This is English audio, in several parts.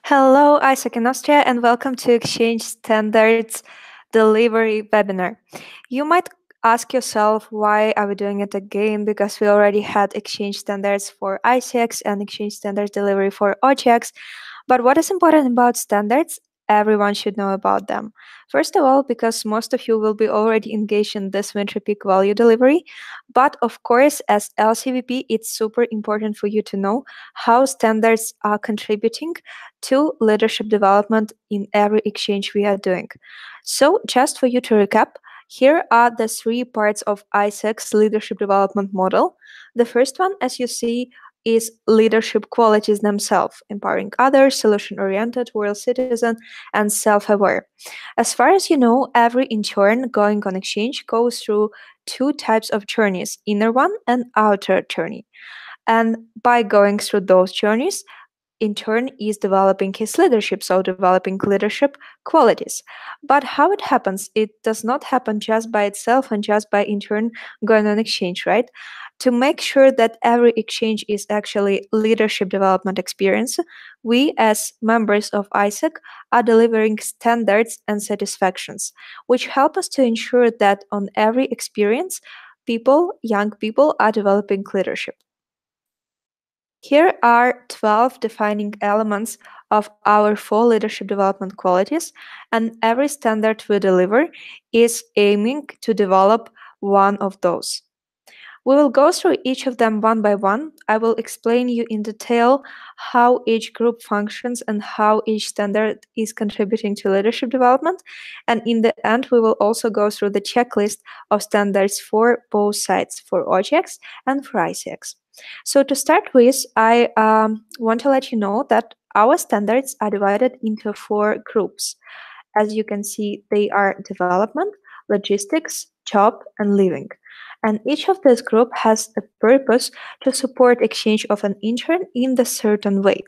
Hello, Isaac and Austria, and welcome to Exchange Standards Delivery webinar. You might ask yourself, why are we doing it again? Because we already had Exchange Standards for ICX and Exchange Standards Delivery for OGX. But what is important about standards? Everyone should know about them. First of all, because most of you will be already engaged in this winter peak value delivery. But of course, as LCVP, it's super important for you to know how standards are contributing to leadership development in every exchange we are doing. So, just for you to recap, here are the three parts of ISEC's leadership development model. The first one, as you see, is leadership qualities themselves, empowering others, solution-oriented, world citizen, and self-aware. As far as you know, every intern going on exchange goes through two types of journeys, inner one and outer journey. And by going through those journeys, in turn is developing his leadership, so developing leadership qualities. But how it happens, it does not happen just by itself and just by in turn going on exchange, right? To make sure that every exchange is actually leadership development experience, we as members of ISEC are delivering standards and satisfactions, which help us to ensure that on every experience, young people are developing leadership. Here are 12 defining elements of our 4 leadership development qualities, and every standard we deliver is aiming to develop one of those. We will go through each of them one by one. I will explain you in detail how each group functions and how each standard is contributing to leadership development. And in the end, we will also go through the checklist of standards for both sides, for OGX and for ICX. So to start with, I want to let you know that our standards are divided into 4 groups. As you can see, they are development, logistics, job, and living. And each of this group has a purpose to support exchange of an intern in the certain way.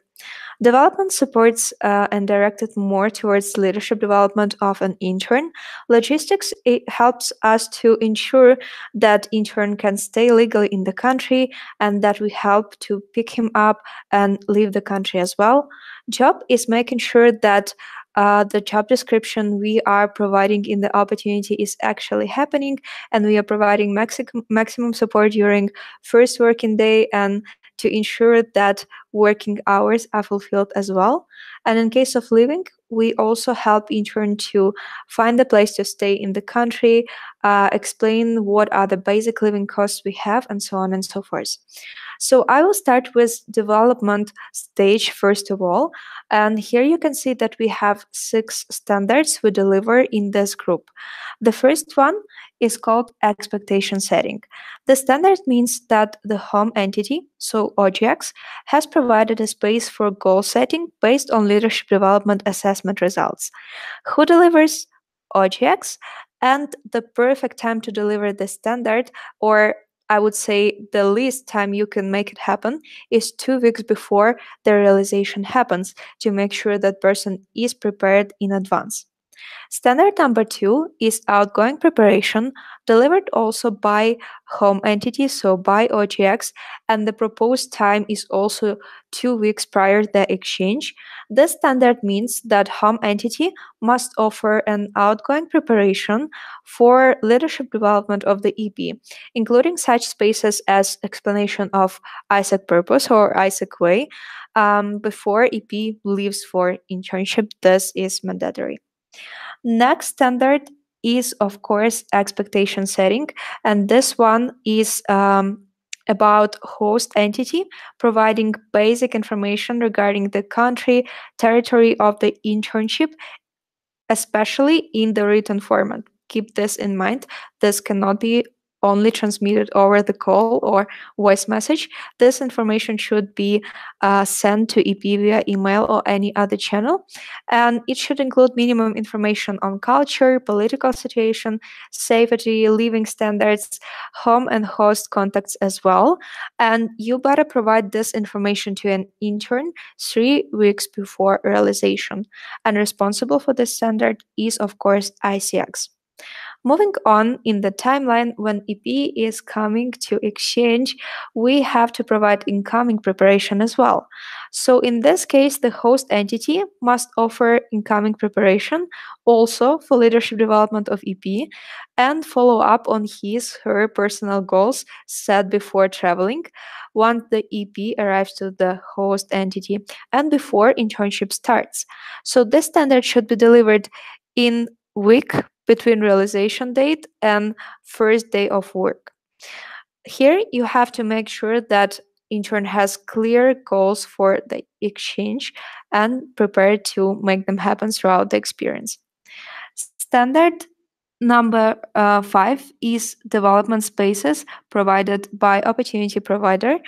Development supports and directed more towards leadership development of an intern. Logistics, it helps us to ensure that intern can stay legally in the country and that we help to pick him up and leave the country as well. Job is making sure that the job description we are providing in the opportunity is actually happening, and we are providing maximum support during first working day and to ensure that working hours are fulfilled as well. And in case of living, we also help intern to find a place to stay in the country, explain what are the basic living costs we have, and so on and so forth. So I will start with development stage first of all. And here you can see that we have 6 standards we deliver in this group. The first one is called expectation setting. The standard means that the home entity, so OGX, has provided a space for goal setting based on leadership development assessment results. Who delivers? OGX, and the perfect time to deliver the standard, or I would say the least time you can make it happen, is 2 weeks before the realization happens to make sure that person is prepared in advance. Standard number 2 is outgoing preparation, delivered also by home entity, so by OGX, and the proposed time is also 2 weeks prior to the exchange. This standard means that home entity must offer an outgoing preparation for leadership development of the EP, including such spaces as explanation of ISEC purpose or ISEC way before EP leaves for internship. This is mandatory. Next standard is, of course, expectation setting, and this one is about host entity providing basic information regarding the country, territory of the internship, especially in the written format. Keep this in mind. This cannot be only transmitted over the call or voice message. This information should be sent to EP via email or any other channel. And it should include minimum information on culture, political situation, safety, living standards, home and host contacts as well. And you better provide this information to an intern 3 weeks before realization. And responsible for this standard is, of course, ICX. Moving on in the timeline, when EP is coming to exchange, we have to provide incoming preparation as well. So in this case, the host entity must offer incoming preparation also for leadership development of EP and follow up on her personal goals set before traveling once the EP arrives to the host entity and before internship starts. So this standard should be delivered in week between realization date and first day of work. Here you have to make sure that intern has clear goals for the exchange and prepared to make them happen throughout the experience. Standard number 5 is development spaces provided by opportunity provider.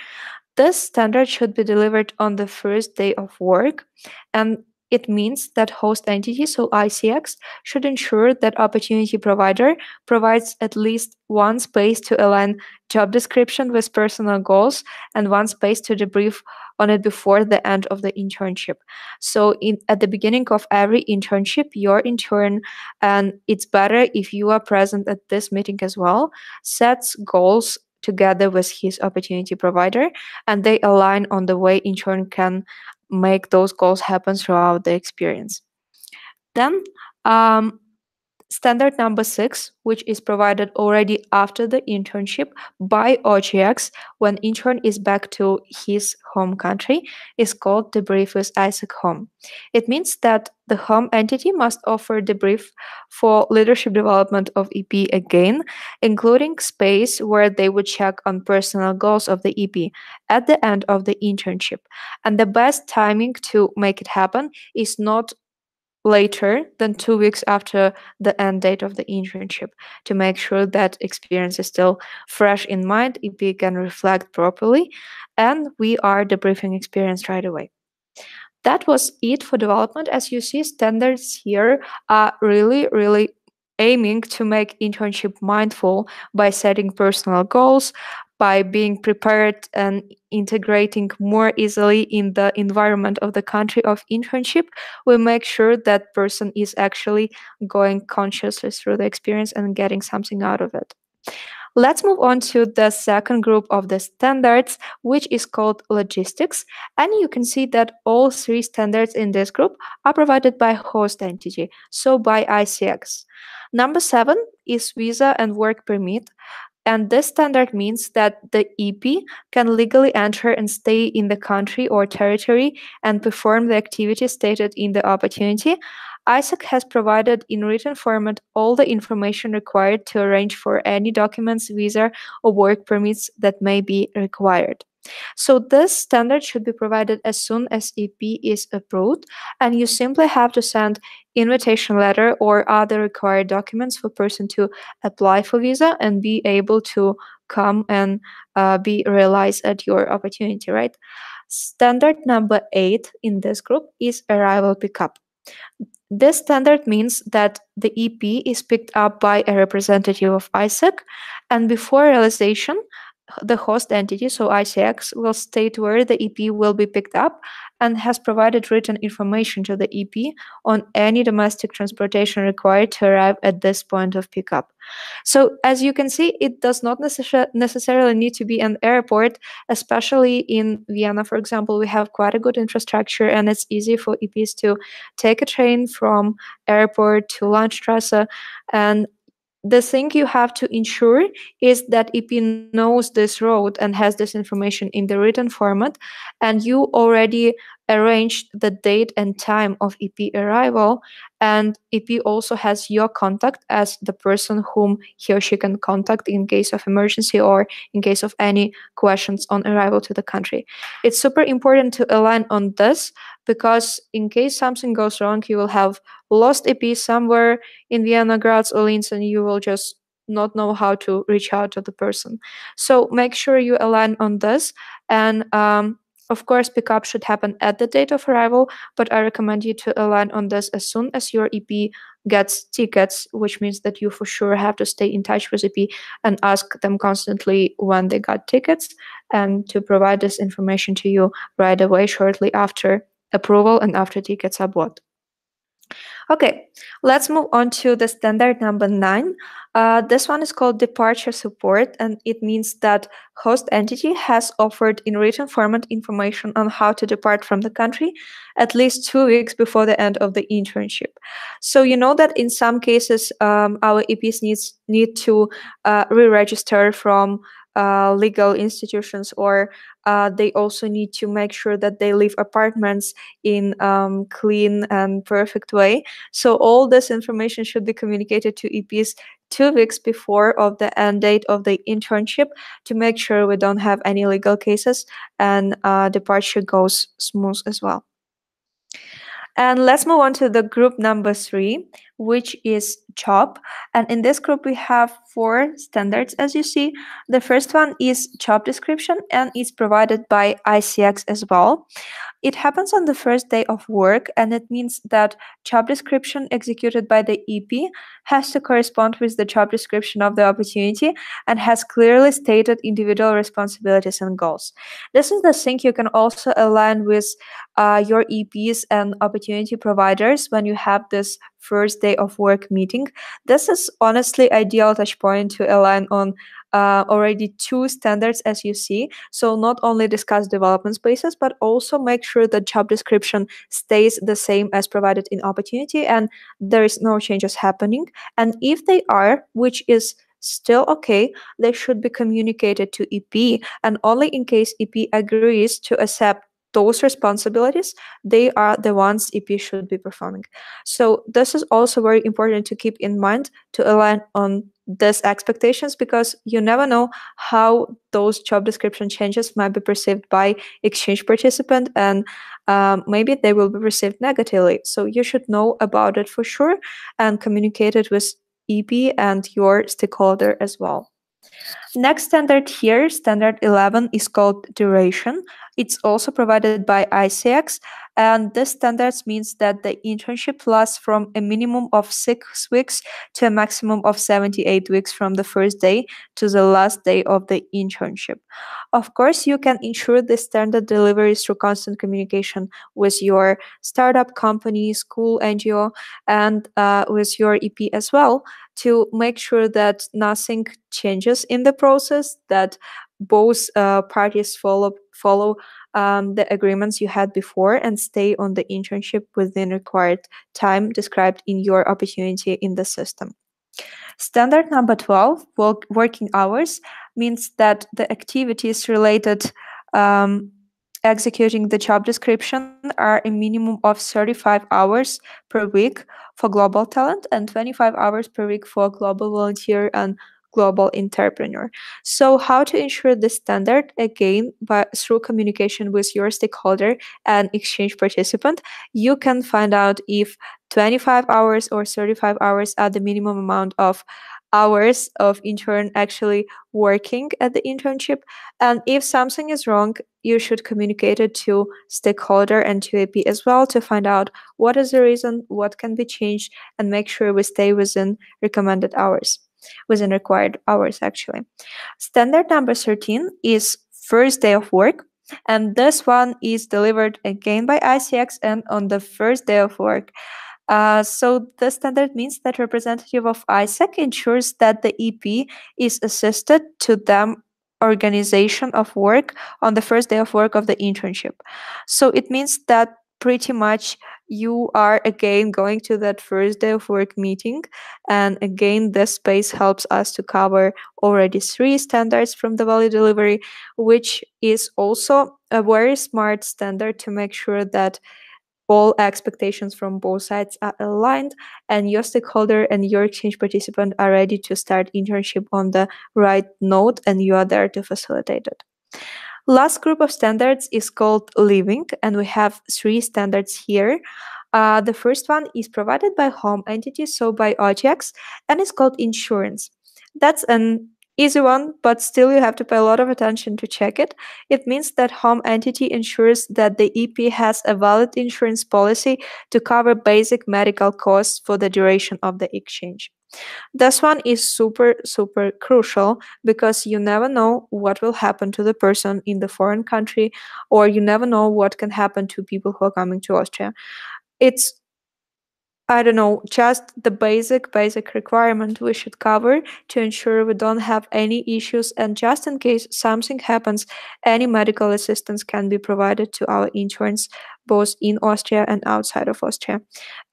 This standard should be delivered on the first day of work, and it means that host entity, so ICX, should ensure that opportunity provider provides at least one space to align job description with personal goals and one space to debrief on it before the end of the internship. So at the beginning of every internship, your intern, and it's better if you are present at this meeting as well, sets goals together with his opportunity provider, and they align on the way intern can make those goals happen throughout the experience. Then um, standard number 6, which is provided already after the internship by OGX when intern is back to his home country, is called debrief with ISAC home. It means that the home entity must offer debrief for leadership development of EP again, including space where they would check on personal goals of the EP at the end of the internship. And the best timing to make it happen is not later than 2 weeks after the end date of the internship to make sure that experience is still fresh in mind, EP can reflect properly, and we are debriefing experience right away. That was it for development. As you see, standards here are really aiming to make internship mindful by setting personal goals, by being prepared and integrating more easily in the environment of the country of internship. We make sure that person is actually going consciously through the experience and getting something out of it. Let's move on to the second group of the standards, which is called logistics. And you can see that all 3 standards in this group are provided by host entity, so by ICX. Number 7 is visa and work permit. And this standard means that the EP can legally enter and stay in the country or territory and perform the activities stated in the opportunity. ISAC has provided in written format all the information required to arrange for any documents, visa, or work permits that may be required. So this standard should be provided as soon as EP is approved, and you simply have to send invitation letter or other required documents for person to apply for visa and be able to come and be realized at your opportunity, right? Standard number 8 in this group is arrival pickup. This standard means that the EP is picked up by a representative of ISAC, and before realization, the host entity, so ICX, will state where the EP will be picked up and has provided written information to the EP on any domestic transportation required to arrive at this point of pickup. So as you can see, it does not necessarily need to be an airport, especially in Vienna, for example. We have quite a good infrastructure, and it's easy for EPs to take a train from airport to Landstrasse. And the thing you have to ensure is that EP knows this road and has this information in the written format, and you already arranged the date and time of EP arrival, and EP also has your contact as the person whom he or she can contact in case of emergency or in case of any questions on arrival to the country. It's super important to align on this, because in case something goes wrong, you will have lost EP somewhere in Vienna, Graz, or Linz, and you will just not know how to reach out to the person. So make sure you align on this. And of course, pickup should happen at the date of arrival, but I recommend you to align on this as soon as your EP gets tickets, which means that you for sure have to stay in touch with EP and ask them constantly when they got tickets, and to provide this information to you right away shortly after approval and after tickets are bought. Okay, let's move on to the standard number 9. This one is called departure support, and it means that host entity has offered in written format information on how to depart from the country at least 2 weeks before the end of the internship. So you know that in some cases, our EPs need to re-register from legal institutions, or they also need to make sure that they leave apartments in clean and perfect way. So all this information should be communicated to EPs 2 weeks before of the end date of the internship to make sure we don't have any legal cases and departure goes smooth as well. And let's move on to the group number 3, which is job. And in this group, we have 4 standards, as you see. The first one is job description and is provided by ICX as well. It happens on the first day of work, and it means that job description executed by the EP has to correspond with the job description of the opportunity and has clearly stated individual responsibilities and goals. This is the thing you can also align with your EPs and opportunity providers when you have this first day of work meeting. This is honestly ideal touch point to align on already 2 standards, as you see. So not only discuss development spaces, but also make sure the job description stays the same as provided in opportunity and there is no changes happening. And if they are, which is still okay, they should be communicated to EP, and only in case EP agrees to accept those responsibilities, they are the ones EP should be performing. So this is also very important to keep in mind to align on these expectations, because you never know how those job description changes might be perceived by exchange participant, and maybe they will be perceived negatively. So you should know about it for sure and communicate it with EP and your stakeholder as well. Next standard here, standard 11, is called duration. It's also provided by ICX, and this standard means that the internship lasts from a minimum of 6 weeks to a maximum of 78 weeks from the first day to the last day of the internship. Of course, you can ensure the standard deliveries through constant communication with your startup company, school, NGO, and with your EP as well, to make sure that nothing changes in the process, that both parties follow the agreements you had before and stay on the internship within required time described in your opportunity in the system. Standard number 12, working hours, means that the activities related executing the job description are a minimum of 35 hours per week for global talent and 25 hours per week for global volunteer and global entrepreneur. So how to ensure this standard? Again, through communication with your stakeholder and exchange participant, you can find out if 25 hours or 35 hours are the minimum amount of hours of intern actually working at the internship. And if something is wrong, you should communicate it to stakeholder and to AP as well to find out what is the reason, what can be changed, and make sure we stay within recommended hours, within required hours actually. Standard number 13 is first day of work. And this one is delivered again by ICX and on the first day of work. So the standard means that representative of ISAC ensures that the EP is assisted to them organization of work on the first day of work of the internship. So it means that pretty much you are again going to that first day of work meeting, and again this space helps us to cover already 3 standards from the value delivery, which is also a very smart standard to make sure that all expectations from both sides are aligned and your stakeholder and your exchange participant are ready to start internship on the right note, and you are there to facilitate it. Last group of standards is called living, and we have 3 standards here. The first one is provided by home entity, so by OGX, and it's called insurance. That's an easy one, but still you have to pay a lot of attention to check it. It means that home entity ensures that the EP has a valid insurance policy to cover basic medical costs for the duration of the exchange. This one is super, super crucial because you never know what will happen to the person in the foreign country, or you never know what can happen to people who are coming to Austria. It's I don't know, just the basic requirement we should cover to ensure we don't have any issues, and just in case something happens, any medical assistance can be provided to our insurance both in Austria and outside of Austria.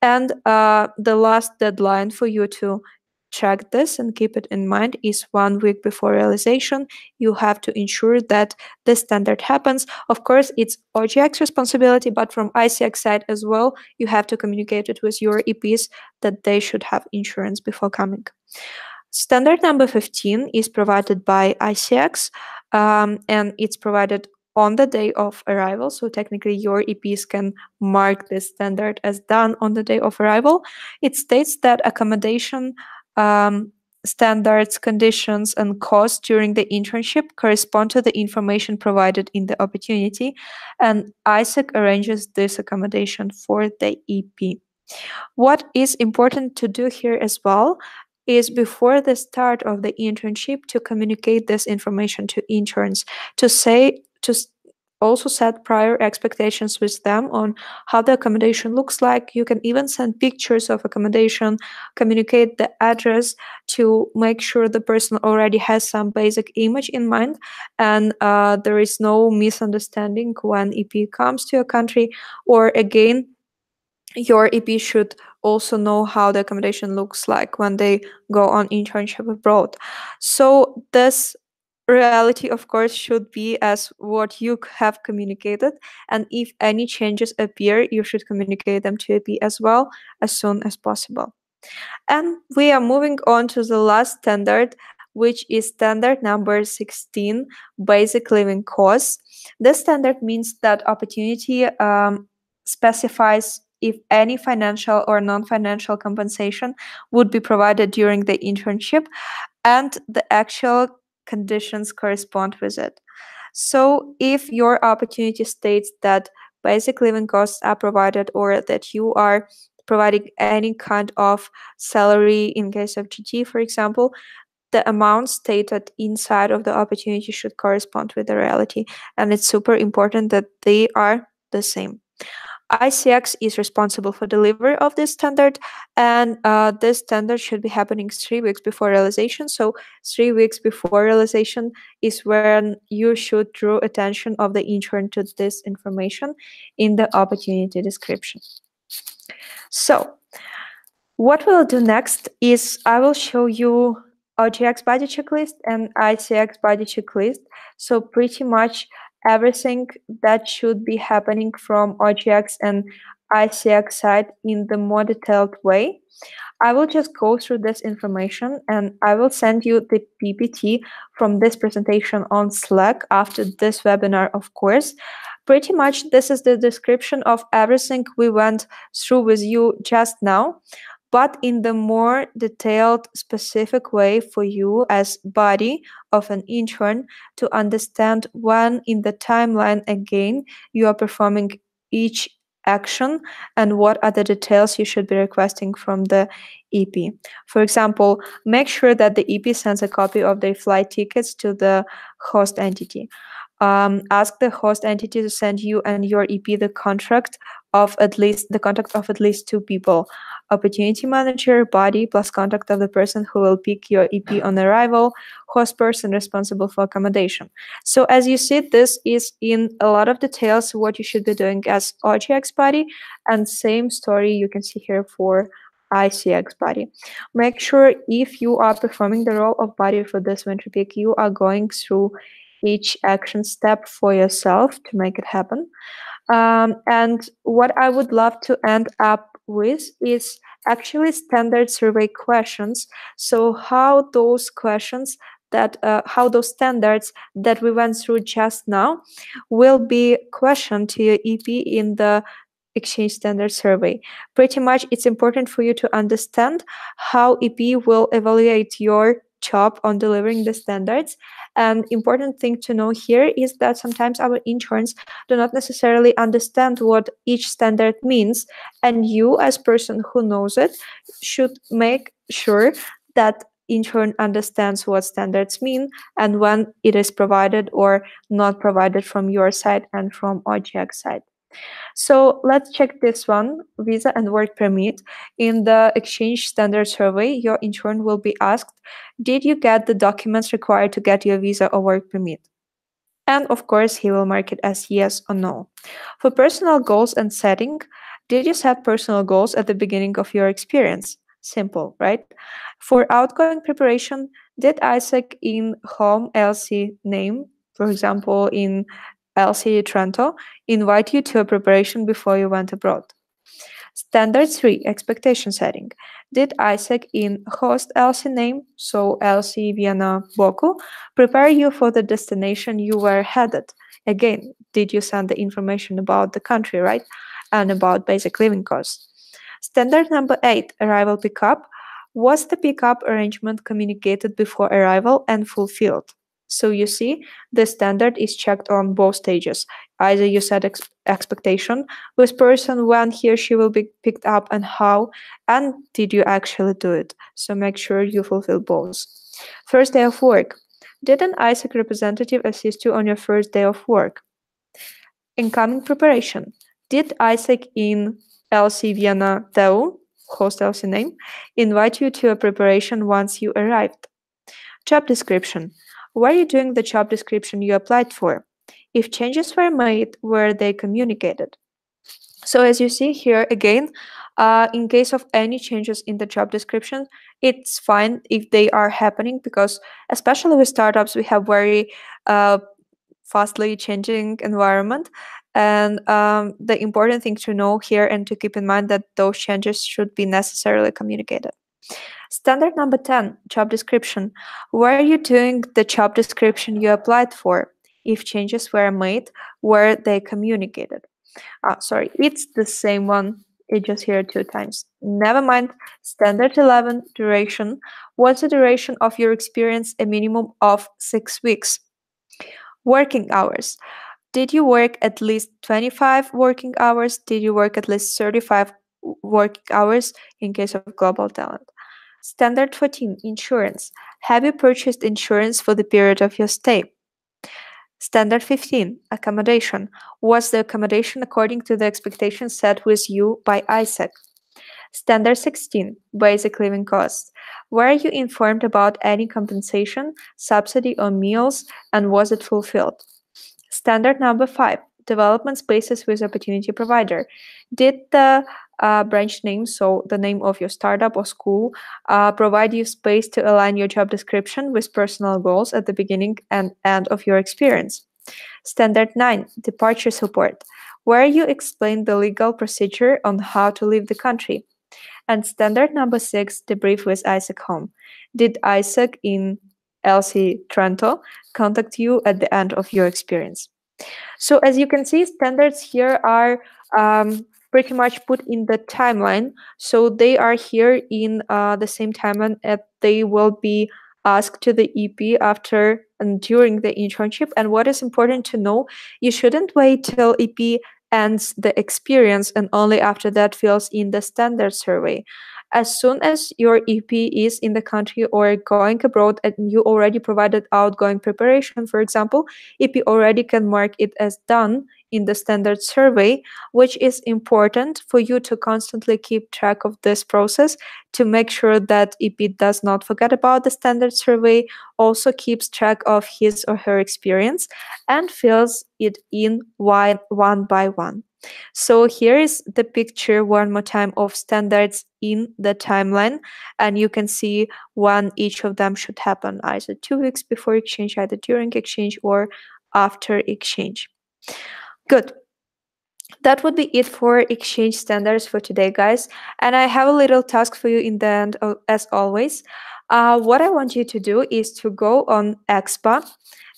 And the last deadline for you to check this and keep it in mind is 1 week before realization. You have to ensure that this standard happens. Of course, it's OGX responsibility, but from ICX side as well, you have to communicate it with your EPs that they should have insurance before coming. Standard number 15 is provided by ICX, and it's provided on the day of arrival. So technically, your EPs can mark this standard as done on the day of arrival. It states that accommodation standards, conditions, and costs during the internship correspond to the information provided in the opportunity, and ISAC arranges this accommodation for the EP. What is important to do here as well is before the start of the internship to communicate this information to interns, to say to also set prior expectations with them on how the accommodation looks like. You can even send pictures of accommodation, communicate the address to make sure the person already has some basic image in mind, and there is no misunderstanding when EP comes to a country. Or again, your EP should also know how the accommodation looks like when they go on internship abroad. So this reality, of course, should be as what you have communicated, and if any changes appear, you should communicate them to EP as well as soon as possible. And we are moving on to the last standard, which is standard number 16, basic living costs. This standard means that opportunity specifies if any financial or non-financial compensation would be provided during the internship, and the actual conditions correspond with it. So if your opportunity states that basic living costs are provided, or that you are providing any kind of salary in case of GT, for example, the amount stated inside of the opportunity should correspond with the reality. And it's super important that they are the same. ICX is responsible for delivery of this standard, and this standard should be happening 3 weeks before realization. So 3 weeks before realization is when you should draw attention of the intern to this information in the opportunity description. So what we'll do next is I will show you OGX body checklist and ICX body checklist. So pretty much everything that should be happening from OGX and ICX side in the more detailed way. I will just go through this information, and I will send you the PPT from this presentation on Slack after this webinar, of course. Pretty much this is the description of everything we went through with you just now, but in the more detailed, specific way for you as body of an intern to understand when in the timeline again you are performing each action and what are the details you should be requesting from the EP. For example, make sure that the EP sends a copy of their flight tickets to the host entity. Ask the host entity to send you and your EP the contact of at least 2 people: opportunity manager, body, plus contact of the person who will pick your EP on arrival, host person responsible for accommodation. So as you see, this is in a lot of details what you should be doing as OGX body, and same story you can see here for ICX body. Make sure if you are performing the role of body for this winter peak, you are going through each action step for yourself to make it happen. And what I would love to end up with is actually standard survey questions. So how those questions how those standards that we went through just now will be questioned to your EP in the Exchange Standard Survey. Pretty much it's important for you to understand how EP will evaluate your job on delivering the standards. And important thing to know here is that sometimes our interns do not necessarily understand what each standard means, and you as person who knows it should make sure that intern understands what standards mean and when it is provided or not provided from your side and from OGX side. So let's check this one, visa and work permit. In the exchange standard survey, your intern will be asked, did you get the documents required to get your visa or work permit? And of course, he will mark it as yes or no. For personal goals and setting, did you set personal goals at the beginning of your experience? Simple, right? For outgoing preparation, did Isaac in home LC name, for example, in LC Trento, invite you to a preparation before you went abroad? Standard 3, expectation setting. Did Isaac in host LC name, so LC Vienna Boku, prepare you for the destination you were headed? Again, did you send the information about the country, right? And about basic living costs. Standard number 8, arrival pickup. Was the pickup arrangement communicated before arrival and fulfilled? So you see, the standard is checked on both stages. Either you set expectation with person when he or she will be picked up and how, and did you actually do it? So make sure you fulfill both. First day of work. Did an Isaac representative assist you on your first day of work? Incoming preparation. Did Isaac in LC Vienna Teu, host LC name, invite you to a preparation once you arrived? Job description. Were you doing the job description you applied for? If changes were made, were they communicated? So as you see here again, in case of any changes in the job description, it's fine if they are happening because especially with startups, we have very fastly changing environment. And the important thing to know here and to keep in mind that those changes should be necessarily communicated. Standard number 10, job description. Were you doing the job description you applied for? If changes were made, were they communicated? Sorry, it's the same one. It just here 2 times. Never mind. Standard 11, duration. What's the duration of your experience? A minimum of 6 weeks. Working hours. Did you work at least 25 working hours? Did you work at least 35 working hours in case of global talent? Standard 14, insurance. Have you purchased insurance for the period of your stay? Standard 15, accommodation. Was the accommodation according to the expectations set with you by Isaac? Standard 16, basic living costs. Were you informed about any compensation, subsidy on meals, and was it fulfilled? Standard number 5, development spaces with opportunity provider. Did the branch name, so the name of your startup or school, provide you space to align your job description with personal goals at the beginning and end of your experience? Standard 9, departure support, where you explain the legal procedure on how to leave the country. And standard number 6, debrief with Isaac home. Did Isaac in LC Trento contact you at the end of your experience? So as you can see, standards here are pretty much put in the timeline. So they are here in the same timeline that they will be asked to the EP after and during the internship. And what is important to know, you shouldn't wait till EP ends the experience and only after that fills in the standard survey. As soon as your EP is in the country or going abroad and you already provided outgoing preparation, for example, EP already can mark it as done in the standard survey, which is important for you to constantly keep track of this process to make sure that EP does not forget about the standard survey, also keeps track of his or her experience, and fills it in one by one. So here is the picture one more time of standards in the timeline, and you can see when each of them should happen, either 2 weeks before exchange, either during exchange or after exchange. Good. That would be it for exchange standards for today, guys. And I have a little task for you in the end, as always. What I want you to do is to go on Expa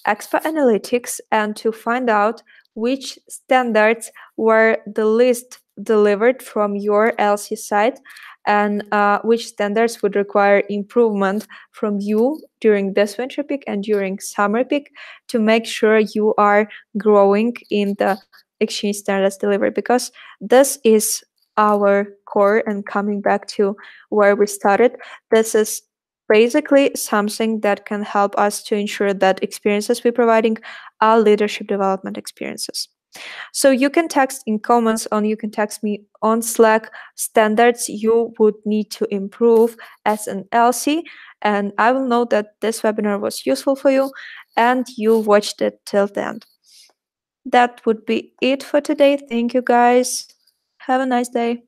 Analytics, and to find out which standards were the least delivered from your LC side, and which standards would require improvement from you during this winter peak and during summer peak to make sure you are growing in the exchange standards delivery, because this is our core. And coming back to where we started, this is basically something that can help us to ensure that experiences we're providing are leadership development experiences. So you can text in comments on, you can text me on Slack standards you would need to improve as an LC, and I will know that this webinar was useful for you and you watched it till the end. That would be it for today. Thank you guys. Have a nice day.